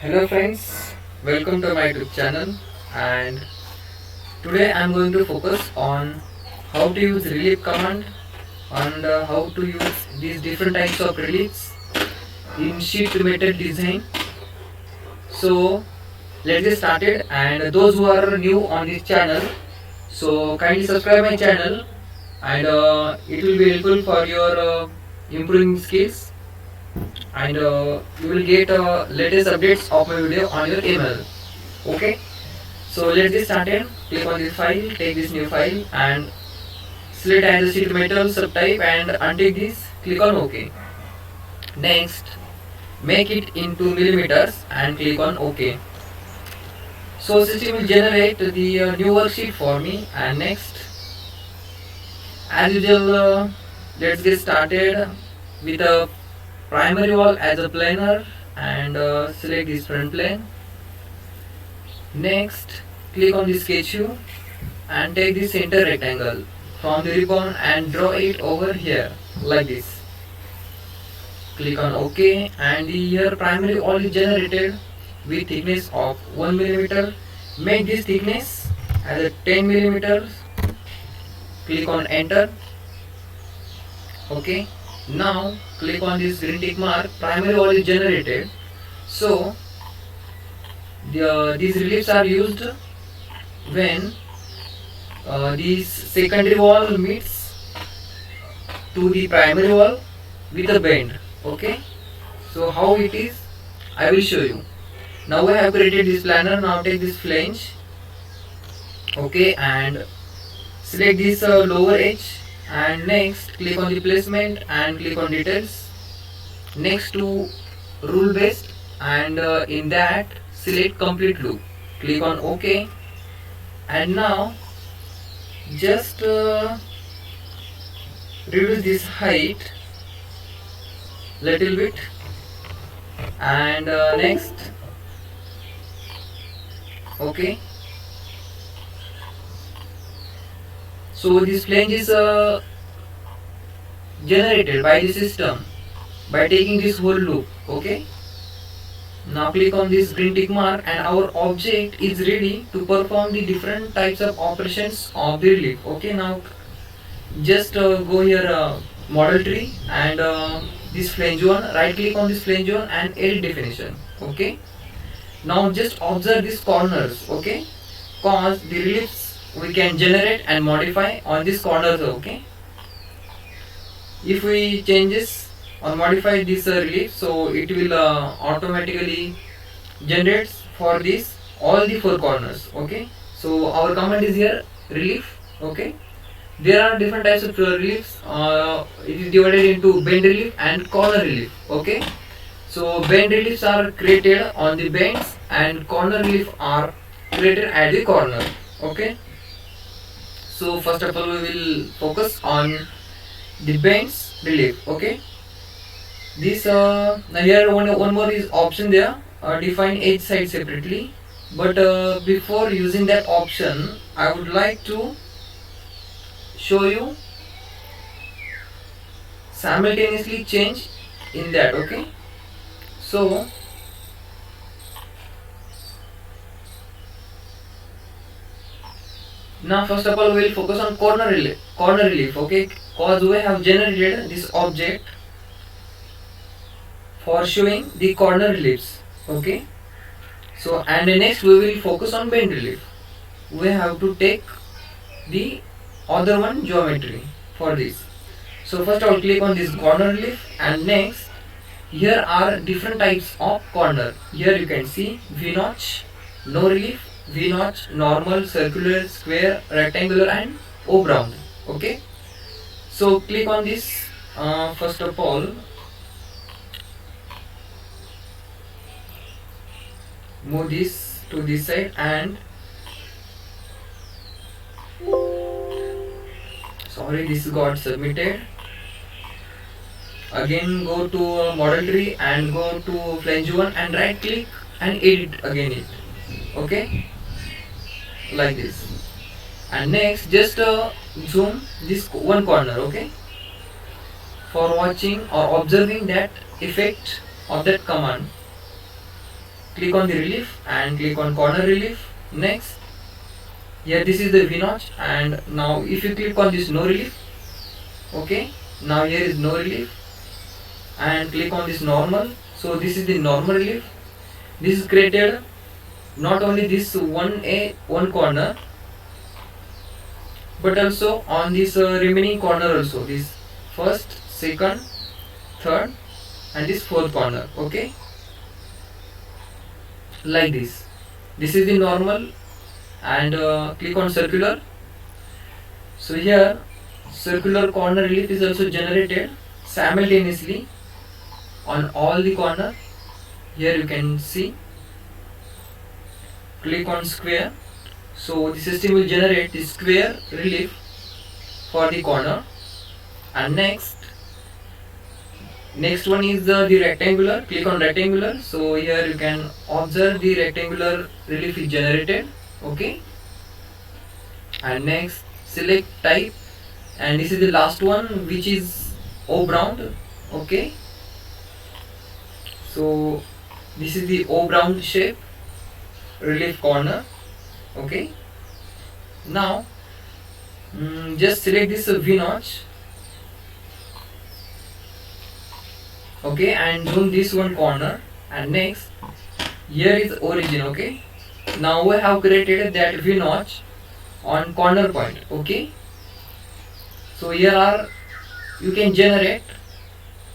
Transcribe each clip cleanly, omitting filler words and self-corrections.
Hello friends, welcome to my YouTube channel, and today I am going to focus on how to use relief command and how to use these different types of reliefs in sheet metal design. So let's get started, and those who are new on this channel, so kindly subscribe my channel, and it will be helpful for your improving skills, and you will get latest updates of my video on your email. Okay, so let's get started. Click on this file, take this new file and select as a sheet metal subtype and untick this, click on OK. Next, make it into millimeters and click on OK. So system will generate the new worksheet for me. And next, as usual, let's get started with a primary wall as a planer, and select this front plane. Next, click on the sketch view and take the center rectangle from the ribbon and draw it over here like this. Click on OK, and here primary wall is generated with thickness of 1 mm. Make this thickness as a 10 mm. Click on enter. OK. Now click on this green tick mark. Primary wall is generated. So these reliefs are used when this secondary wall meets to the primary wall with a bend. Okay, so how it is, I will show you. Now I have created this planner. Now take this flange, okay, and select this lower edge, and next click on the placement and click on details. Next to rule based, and in that select complete loop. Click on OK, and now just reduce this height little bit, and next OK. So this flange is generated by the system by taking this whole loop. Okay, now click on this green tick mark, and our object is ready to perform the different types of operations of the relief. Okay, now just go here, model tree, and this flange one, right click on this flange one and edit definition. Okay, now just observe these corners. Okay, cause the reliefs we can generate and modify on these corners. Okay, if we changes or modify this relief, so it will automatically generates for this all the four corners. Okay, so our command is here relief. Okay, there are different types of reliefs. It is divided into bend relief and corner relief. Okay, so bend reliefs are created on the bends and corner relief are created at the corner. Okay, so first of all we will focus on the bends relief. Okay, this now here one more is option there, define each side separately, but before using that option I would like to show you simultaneously change in that. Okay, so now first of all we will focus on corner relief. Okay, cause we have generated this object for showing the corner reliefs. Okay, so and next we will focus on bend relief. We have to take the other one geometry for this. So first I will click on this corner relief, and next here are different types of corner. Here you can see V notch, no relief, V notch, normal, circular, square, rectangular and oblong. Okay, so click on this. First of all move this to this side, and sorry, this got submitted. Again go to model tree and go to flange one and right click and edit again it. Okay, like this, and next just zoom this one corner. Okay, for watching or observing that effect of that command. click on the relief and click on corner relief. Next, here this is the V notch, and now if you click on this no relief, okay, now here is no relief, and click on this normal. So this is the normal relief. This is created not only this one corner, but also on this remaining corner also, this first, second, third and this fourth corner, okay, like this. This is the normal, and click on circular. So here circular corner relief is also generated simultaneously on all the corner. Here you can see. Click on square. So the system will generate the square relief for the corner. And next one is the rectangular. Click on rectangular. So here you can observe the rectangular relief is generated, okay. And next, select type, and this is the last one, which is O-brown, okay. So this is the O-brown shape relief corner, okay. Now just select this V notch, okay, and zoom this one corner. And next, here is origin, okay. Now we have created that V notch on corner point, okay. So here are, you can generate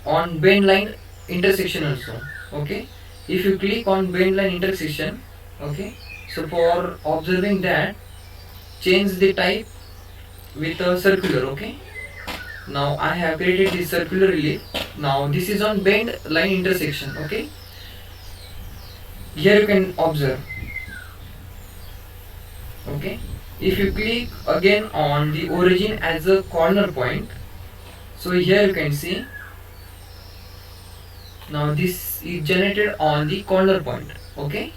on bend line intersection also, okay. If you click on bend line intersection, okay, so for observing that, change the type with a circular, okay. Now I have created this circular relief. Now this is on bend line intersection, okay. Here you can observe, okay. If you click again on the origin as a corner point, so here you can see, now this is generated on the corner point, okay,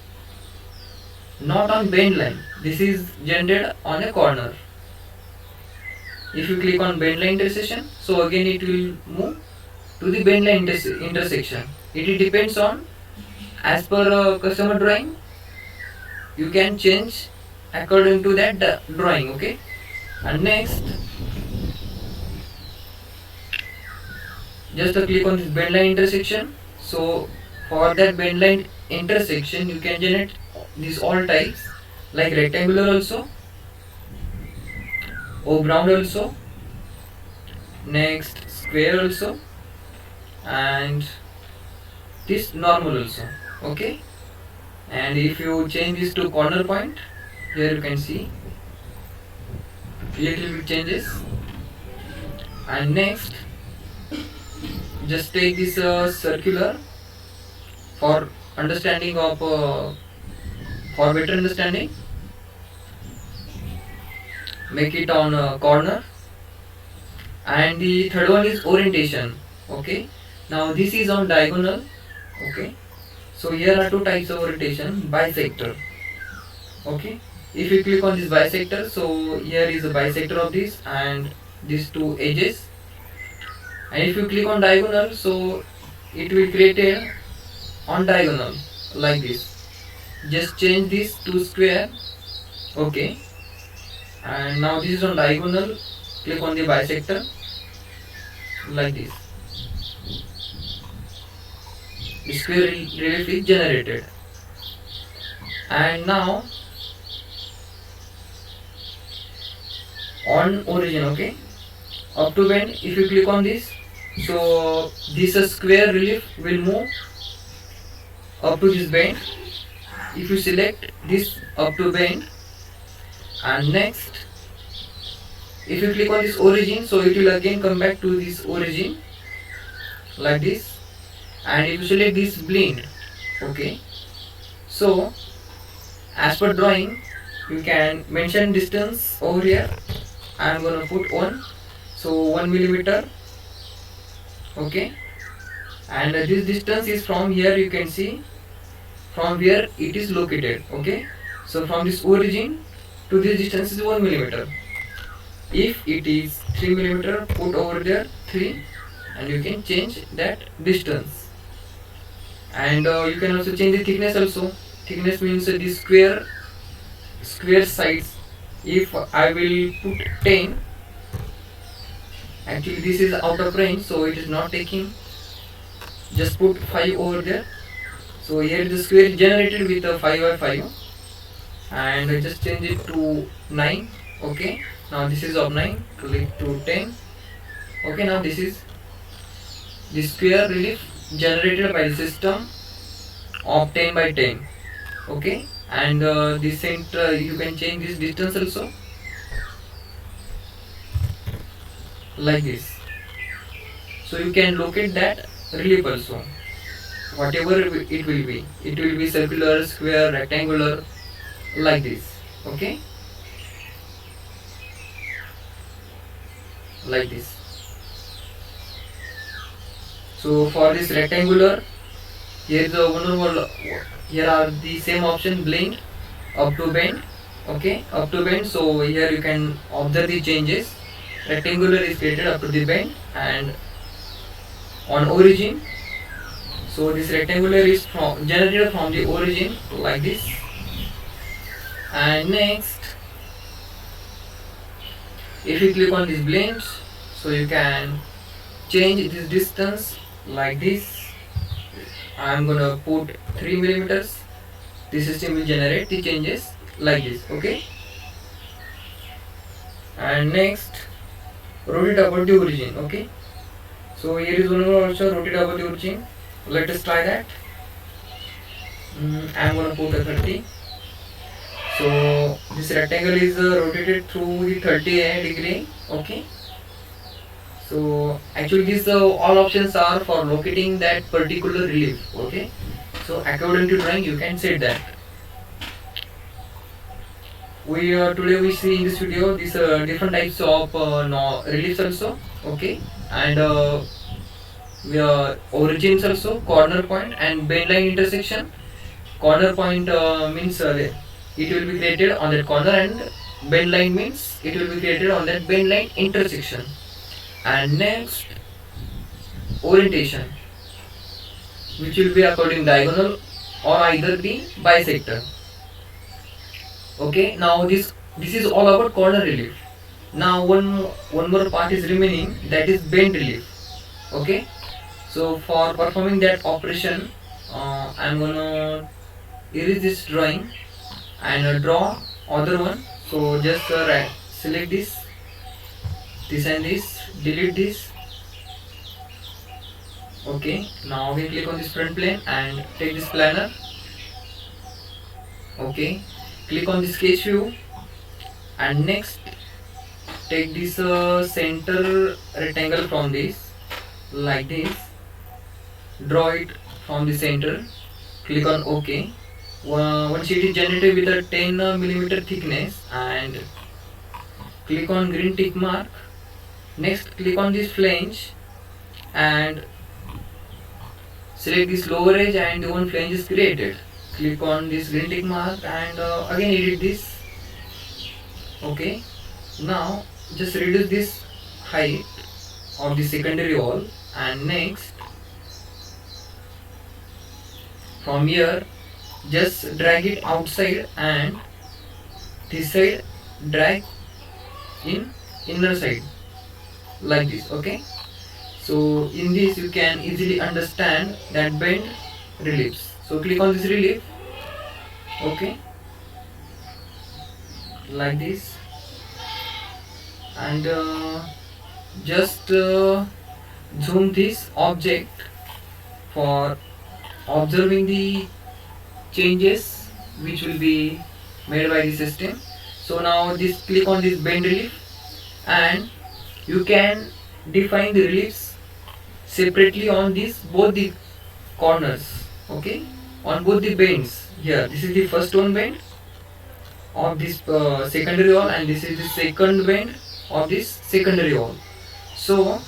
not on bend line. This is generated on a corner. If you click on bend line intersection, so again it will move to the bend line intersection. It depends on, as per customer drawing, you can change according to that drawing, okay. And next, just click on this bend line intersection. So for that bend line intersection, you can generate these all types, like rectangular also, O-brown also, next square also, and this normal also, okay. And if you change this to corner point, here you can see little bit changes. And next, just take this circular for understanding of for better understanding, make it on a corner. And the third one is orientation, okay. Now this is on diagonal, okay. So here are two types of orientation, bisector, okay. If you click on this bisector, so here is a bisector of this and these two edges. And if you click on diagonal, so it will create a on diagonal like this. Just change this to square, okay. And now this is on diagonal, click on the bisector like this. The square relief is generated. And now on origin, okay, up to bend, if you click on this, so this square relief will move up to this bend. If you select this up to bend, and next, if you click on this origin, so it will again come back to this origin like this. And if you select this blend, okay, so as per drawing, you can mention distance over here. I am gonna put 1, so 1 millimeter, okay. And this distance is from here, you can see from where it is located, okay. So from this origin to this distance is 1 millimeter. If it is 3 millimeter, put over there 3, and you can change that distance. And you can also change the thickness also. Thickness means the square sides. If I will put 10, actually this is out of range, so it is not taking, just put 5 over there. So here the square is generated with a 5 by 5, and I just change it to 9. Okay, now this is of 9, click to 10. Okay, now this is the square relief generated by the system of 10 by 10. Okay, and the center, you can change this distance also, like this. So you can locate that relief also, whatever it will be. It will be circular, square, rectangular, like this. Okay, like this. So for this rectangular, here is here are the same option, blend, up to bend. Okay, up to bend. So here you can observe the changes. Rectangular is created up to the bend, and on origin, so this rectangular is generated from the origin, like this. And next, if you click on this blend, so you can change this distance like this. I'm gonna put 3 millimeters. The system will generate the changes like this. Okay, and next, rotate about the origin. Okay, so here is one more also, rotate about the origin. Let us try that. I'm gonna put a 30. So this rectangle is rotated through the 30 degree. Okay, so actually these all options are for locating that particular relief. Okay, so according to drawing you can set that. We today we see in this video these different types of reliefs also. Okay, and origins also, corner point and bend line intersection. Corner point means it will be created on that corner, and bend line means it will be created on that bend line intersection. And next, orientation, which will be according diagonal or either the bisector. Okay, now this is all about corner relief. Now one more part is remaining, that is bend relief. Okay, so for performing that operation, I'm gonna erase this drawing and draw other one. So just select this and this, delete this. Okay, now we click on this front plane and take this planner. Okay, click on the sketch view, and next take this center rectangle from this, like this. Draw it from the center, click on OK. One sheet is generated with a 10 millimeter thickness, and click on green tick mark. Next, click on this flange and select this lower edge, and one flange is created. Click on this green tick mark and again edit this. Okay, now just reduce this height of the secondary wall, and next from here just drag it outside, and this side drag in inner side, like this. Okay, so in this you can easily understand that bend reliefs. So click on this relief. Okay, like this, and just zoom this object for observing the changes which will be made by the system. So now this, click on this bend relief, and you can define the reliefs separately on these both the corners. Okay, on both the bends. Here this is the first one bend of this secondary wall, and this is the second bend of this secondary wall. So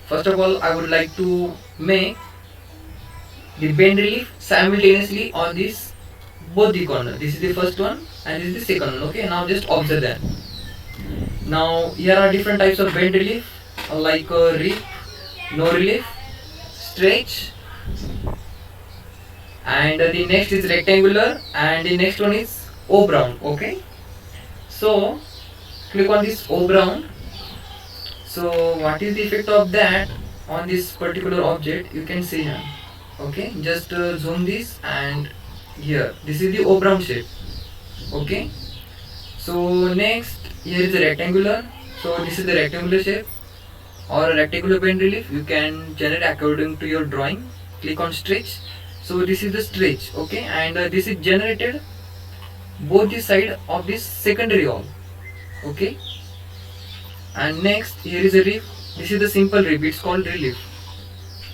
first of all, I would like to make the bend relief simultaneously on this both the corner. This is the first one and this is the second one. Okay, now just observe that. Now here are different types of bend relief, like rip, no relief, stretch, and the next is rectangular, and the next one is O brown. Okay, so click on this O brown. So what is the effect of that on this particular object, you can see here. Okay, just zoom this, and here this is the O brown shape. Okay, so next here is the rectangular. So this is the rectangular shape or a rectangular bend relief. You can generate according to your drawing. Click on stretch. So this is the stretch. Okay, and this is generated both the side of this secondary wall. Okay, and next here is a rib. This is the simple rib, it's called relief,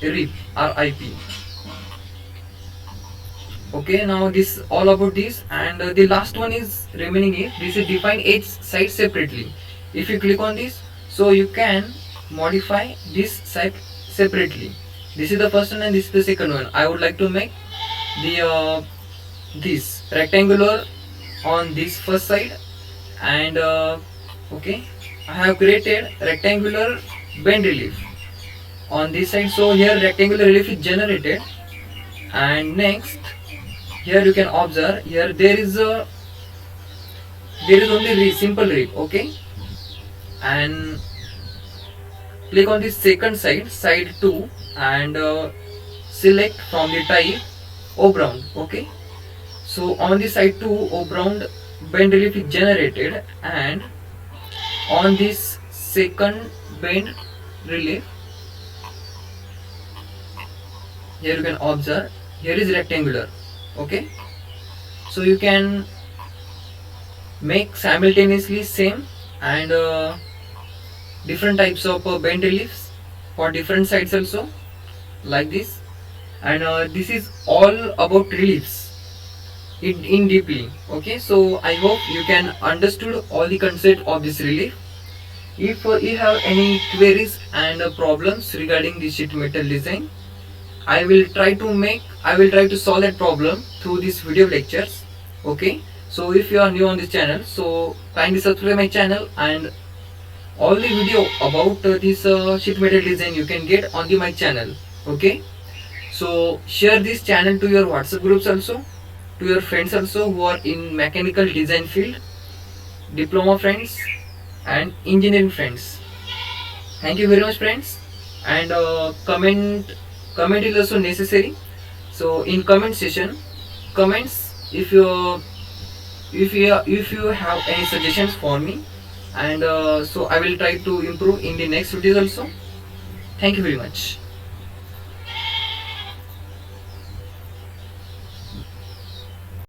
rib, RIP. Okay, now this all about this, and the last one is remaining is this is define each side separately. If you click on this, so you can modify this side separately. This is the first one and this is the second one. I would like to make the this rectangular on this first side, and okay, I have created rectangular bend relief on this side. So here rectangular relief is generated, and next here you can observe here there is only simple rib. Okay, and click on this second side 2, and select from the type O brown. Okay, so on the side 2 O brown bend relief is generated, and on this second bend relief here you can observe here is rectangular. Okay, so you can make simultaneously same and different types of bend reliefs for different sides also, like this. And this is all about reliefs in deeply. Okay, so I hope you can understood all the concept of this relief. If you have any queries and problems regarding the sheet metal design, I will try to solve that problem through these video lectures. Okay, so if you are new on this channel, so kindly subscribe my channel, and all the video about this sheet metal design you can get on my channel. Okay, so share this channel to your WhatsApp groups also, to your friends also who are in mechanical design field, diploma friends and engineering friends. Thank you very much, friends. And comment is also necessary. So in comment section, comments if you have any suggestions for me, and so I will try to improve in the next videos also. Thank you very much.